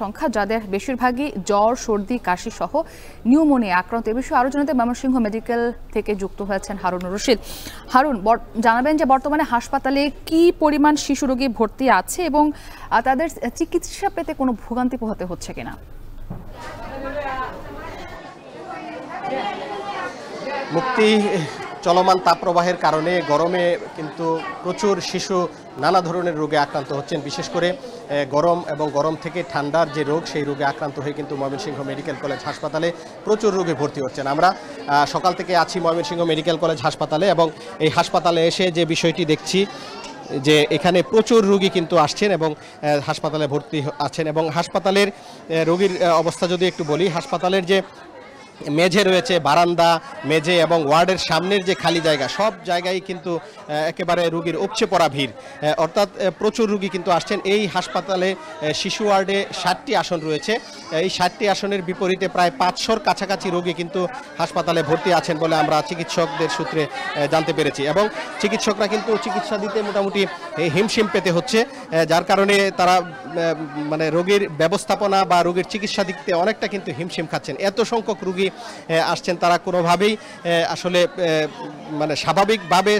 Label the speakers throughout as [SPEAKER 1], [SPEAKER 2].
[SPEAKER 1] সংখ্যা, যাদের বেশিরভাগই জ্বর, সর্দি, কাশি সহ নিউমোনিয়া আক্রান্ত। এ বিষয়ে আরও জানাতে ময়মনসিংহ মেডিকেল থেকে যুক্ত হয়েছেন হারুনুর রশিদ। হারুন, জানাবেন যে বর্তমানে হাসপাতালে কি পরিমাণ শিশু রোগী ভর্তি আছে এবং তাদের চিকিৎসা পেতে কোনো ভোগান্তি পোহাতে হচ্ছে কিনা?
[SPEAKER 2] মুক্তি চলমান তাপপ্রবাহের কারণে গরমে কিন্তু প্রচুর শিশু নানা ধরনের রোগে আক্রান্ত হচ্ছেন। বিশেষ করে গরম এবং গরম থেকে ঠান্ডার যে রোগ, সেই রোগে আক্রান্ত হয়ে কিন্তু ময়মনসিংহ মেডিকেল কলেজ হাসপাতালে প্রচুর রোগী ভর্তি হচ্ছেন। আমরা সকাল থেকে আছি ময়মনসিংহ মেডিকেল কলেজ হাসপাতালে এবং এই হাসপাতালে এসে যে বিষয়টি দেখছি যে এখানে প্রচুর রোগী কিন্তু আসছেন এবং হাসপাতালে ভর্তি আছেন। এবং হাসপাতালের রোগীর অবস্থা যদি একটু বলি, হাসপাতালের যে মেঝে রয়েছে, বারান্দা, মেঝে এবং ওয়ার্ডের সামনের যে খালি জায়গা, সব জায়গায় কিন্তু একেবারে রোগীর উপচে পড়া ভিড়, অর্থাৎ প্রচুর রোগী কিন্তু আসছেন। এই হাসপাতালে শিশু ওয়ার্ডে 60টি আসন রয়েছে। এই 60টি আসনের বিপরীতে প্রায় 500-র কাছাকাছি রোগী কিন্তু হাসপাতালে ভর্তি আছেন বলে আমরা চিকিৎসকদের সূত্রে জানতে পেরেছি। এবং চিকিৎসকরা কিন্তু চিকিৎসা দিতে মোটামুটি হিমশিম পেতে হচ্ছে, যার কারণে তারা মানে রোগীর ব্যবস্থাপনা বা রোগীর চিকিৎসা দিতে অনেকটা কিন্তু হিমশিম খাচ্ছেন। এত সংখ্যক রোগী আসছেন, তারা কোনোভাবেই আসলে মানে স্বাভাবিকভাবে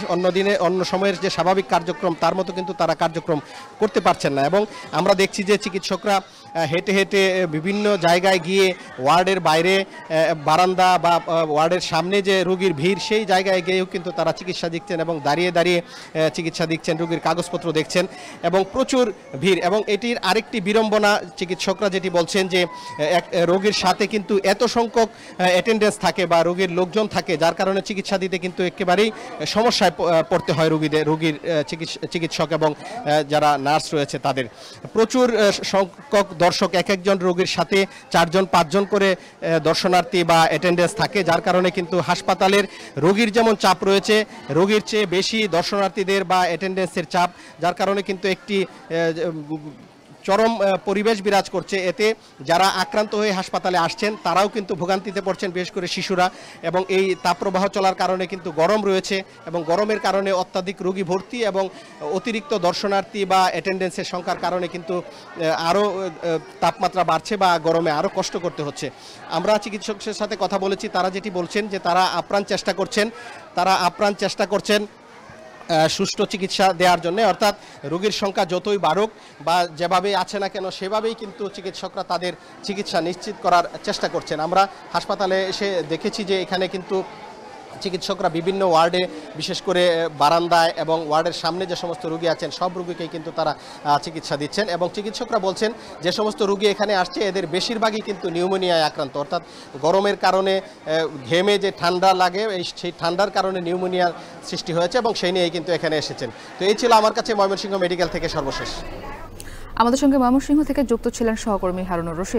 [SPEAKER 2] অন্য সময়ের যে স্বাভাবিক কার্যক্রম তার মতো কিন্তু তারা কার্যক্রম করতে পারছেন না। এবং আমরা দেখছি যে চিকিৎসকরা হেঁটে হেঁটে বিভিন্ন জায়গায় গিয়ে ওয়ার্ডের বাইরে, বারান্দা বা ওয়ার্ডের সামনে যে রোগীর ভিড়, সেই জায়গায় গিয়েও কিন্তু তারা চিকিৎসা দিচ্ছেন এবং দাঁড়িয়ে দাঁড়িয়ে চিকিৎসা দিচ্ছেন, রোগীর কাগজপত্র দেখছেন এবং প্রচুর ভিড়। এবং এটির আরেকটি বিড়ম্বনা, চিকিৎসকরা যেটি বলছেন যে রোগীর সাথে কিন্তু এত সংখ্যক অ্যাটেন্ডেন্স থাকে বা রোগীর লোকজন থাকে, যার কারণে চিকিৎসা দিতে কিন্তু একেবারেই সমস্যায় পড়তে হয় রোগীর চিকিৎসক এবং যারা নার্স রয়েছে তাদের। প্রচুর সংখ্যক দর্শক, এক একজন রোগীর সাথে 4-5 জন করে দর্শনার্থী বা অ্যাটেন্ডেন্স থাকে, যার কারণে কিন্তু হাসপাতালের রোগীর যেমন চাপ রয়েছে, রোগীর চেয়ে বেশি দর্শনার্থীদের বা অ্যাটেন্ডেন্সের চাপ, যার কারণে কিন্তু একটি চরম পরিবেশ বিরাজ করছে। এতে যারা আক্রান্ত হয়ে হাসপাতালে আসছেন তারাও কিন্তু ভোগান্তিতে পড়ছেন, বিশেষ করে শিশুরা। এবং এই তাপপ্রবাহ চলার কারণে কিন্তু গরম রয়েছে এবং গরমের কারণে অত্যাধিক রোগী ভর্তি এবং অতিরিক্ত দর্শনার্থী বা অ্যাটেন্ডেন্সের সংখ্যার কারণে কিন্তু আরও তাপমাত্রা বাড়ছে বা গরমে আরও কষ্ট করতে হচ্ছে। আমরা চিকিৎসকের সাথে কথা বলেছি, তারা যেটি বলছেন যে তারা আপ্রাণ চেষ্টা করছেন সুষ্ঠু চিকিৎসা দেওয়ার জন্য, অর্থাৎ রোগীর সংখ্যা যতই বাড়ুক বা যেভাবেই আছে না কেন সেভাবেই কিন্তু চিকিৎসকরা তাদের চিকিৎসা নিশ্চিত করার চেষ্টা করছেন। আমরা হাসপাতালে এসে দেখেছি যে এখানে কিন্তু চিকিৎসকরা বিভিন্ন ওয়ার্ডে, বিশেষ করে বারান্দায় এবং ওয়ার্ডের সামনে যে সমস্ত রোগী আছেন সব রোগীকেই কিন্তু তারা চিকিৎসা দিচ্ছেন। এবং চিকিৎসকরা বলছেন যে সমস্ত রোগী এখানে আসছে এদের বেশিরভাগই কিন্তু নিউমোনিয়ায় আক্রান্ত, অর্থাৎ গরমের কারণে ঘেমে যে ঠান্ডা লাগে সেই ঠান্ডার কারণে নিউমোনিয়ার সৃষ্টি হয়েছে এবং সেই নিয়েই কিন্তু এখানে এসেছেন। তো এই ছিল আমার কাছে ময়মনসিংহ মেডিকেল থেকে সর্বশেষ।
[SPEAKER 1] আমাদের সঙ্গে ময়মনসিংহ থেকে যুক্ত ছিলেন সহকর্মী হারুনুর রশিদ।